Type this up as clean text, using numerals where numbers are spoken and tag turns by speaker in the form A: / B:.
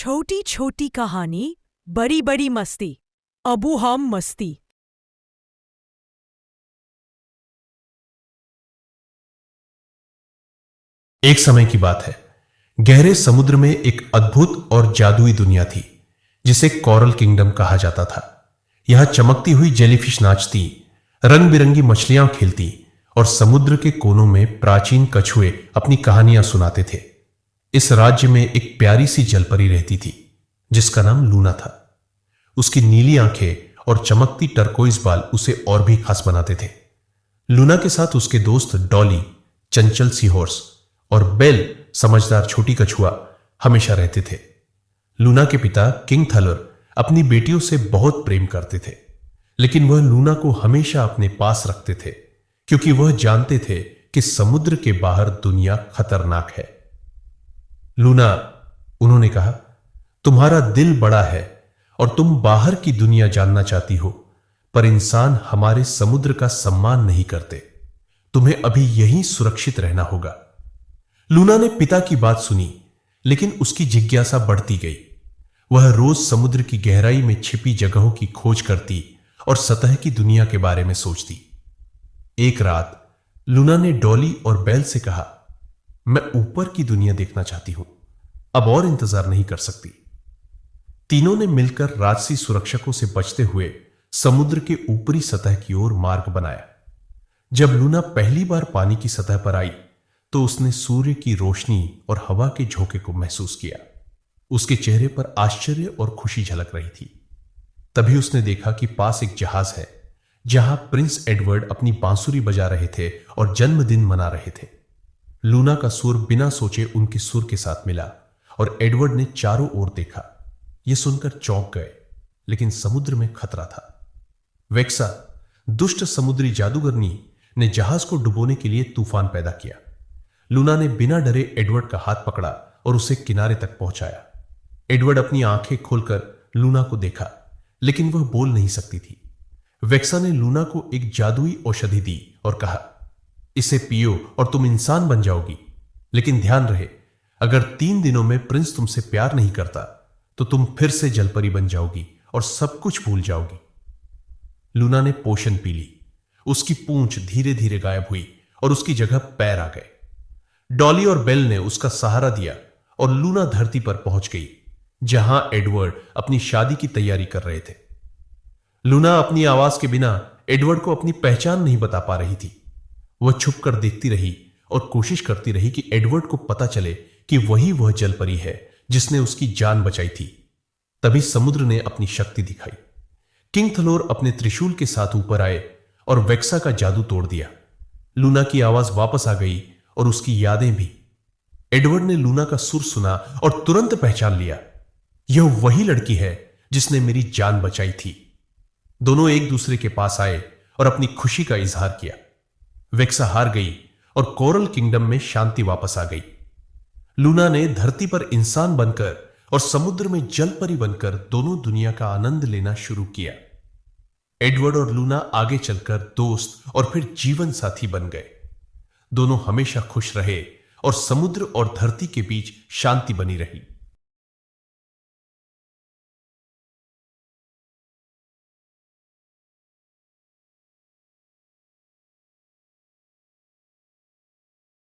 A: छोटी छोटी कहानी बड़ी बड़ी मस्ती। अबू हम मस्ती।
B: एक समय की बात है। गहरे समुद्र में एक अद्भुत और जादुई दुनिया थी जिसे कोरल किंगडम कहा जाता था। यहां चमकती हुई जेलीफिश नाचती, रंग बिरंगी मछलियां खेलती और समुद्र के कोनों में प्राचीन कछुए अपनी कहानियां सुनाते थे। इस राज्य में एक प्यारी सी जलपरी रहती थी जिसका नाम लूना था। उसकी नीली आंखें और चमकती टर्कोइज बाल उसे और भी खास बनाते थे। लूना के साथ उसके दोस्त डॉली, चंचल सी हॉर्स, और बेल, समझदार छोटी कछुआ, हमेशा रहते थे। लूना के पिता किंग थलर अपनी बेटियों से बहुत प्रेम करते थे, लेकिन वह लूना को हमेशा अपने पास रखते थे क्योंकि वह जानते थे कि समुद्र के बाहर दुनिया खतरनाक है। लूना, उन्होंने कहा, तुम्हारा दिल बड़ा है और तुम बाहर की दुनिया जानना चाहती हो, पर इंसान हमारे समुद्र का सम्मान नहीं करते। तुम्हें अभी यहीं सुरक्षित रहना होगा। लूना ने पिता की बात सुनी, लेकिन उसकी जिज्ञासा बढ़ती गई। वह रोज समुद्र की गहराई में छिपी जगहों की खोज करती और सतह की दुनिया के बारे में सोचती। एक रात लूना ने डॉली और बेल से कहा, मैं ऊपर की दुनिया देखना चाहती हूं, अब और इंतजार नहीं कर सकती। तीनों ने मिलकर राजसी सुरक्षकों से बचते हुए समुद्र के ऊपरी सतह की ओर मार्ग बनाया। जब लूना पहली बार पानी की सतह पर आई तो उसने सूर्य की रोशनी और हवा के झोंके को महसूस किया। उसके चेहरे पर आश्चर्य और खुशी झलक रही थी। तभी उसने देखा कि पास एक जहाज है जहां प्रिंस एडवर्ड अपनी बांसुरी बजा रहे थे और जन्मदिन मना रहे थे। लूना का सुर बिना सोचे उनके सुर के साथ मिला और एडवर्ड ने चारों ओर देखा। यह सुनकर चौंक गए, लेकिन समुद्र में खतरा था। वेक्सा, दुष्ट समुद्री जादूगरनी, ने जहाज को डुबोने के लिए तूफान पैदा किया। लूना ने बिना डरे एडवर्ड का हाथ पकड़ा और उसे किनारे तक पहुंचाया। एडवर्ड अपनी आंखें खोलकर लूना को देखा, लेकिन वह बोल नहीं सकती थी। वेक्सा ने लूना को एक जादुई औषधि दी और कहा, इसे पियो और तुम इंसान बन जाओगी, लेकिन ध्यान रहे, अगर 3 दिनों में प्रिंस तुमसे प्यार नहीं करता तो तुम फिर से जलपरी बन जाओगी और सब कुछ भूल जाओगी। लूना ने पोशन पी ली। उसकी पूंछ धीरे धीरे गायब हुई और उसकी जगह पैर आ गए। डॉली और बेल ने उसका सहारा दिया और लूना धरती पर पहुंच गई जहां एडवर्ड अपनी शादी की तैयारी कर रहे थे। लूना अपनी आवाज के बिना एडवर्ड को अपनी पहचान नहीं बता पा रही थी। वह छुपकर देखती रही और कोशिश करती रही कि एडवर्ड को पता चले कि वही वह जलपरी है जिसने उसकी जान बचाई थी। तभी समुद्र ने अपनी शक्ति दिखाई। किंग थलोर अपने त्रिशूल के साथ ऊपर आए और वेक्सा का जादू तोड़ दिया। लूना की आवाज वापस आ गई और उसकी यादें भी। एडवर्ड ने लूना का सुर सुना और तुरंत पहचान लिया, यह वही लड़की है जिसने मेरी जान बचाई थी। दोनों एक दूसरे के पास आए और अपनी खुशी का इजहार किया। वेक्सा हार गई और कोरल किंगडम में शांति वापस आ गई। लूना ने धरती पर इंसान बनकर और समुद्र में जलपरी बनकर दोनों दुनिया का आनंद लेना शुरू किया। एडवर्ड और लूना आगे चलकर दोस्त और फिर जीवन साथी बन गए। दोनों हमेशा खुश रहे और समुद्र और धरती के बीच शांति बनी रही।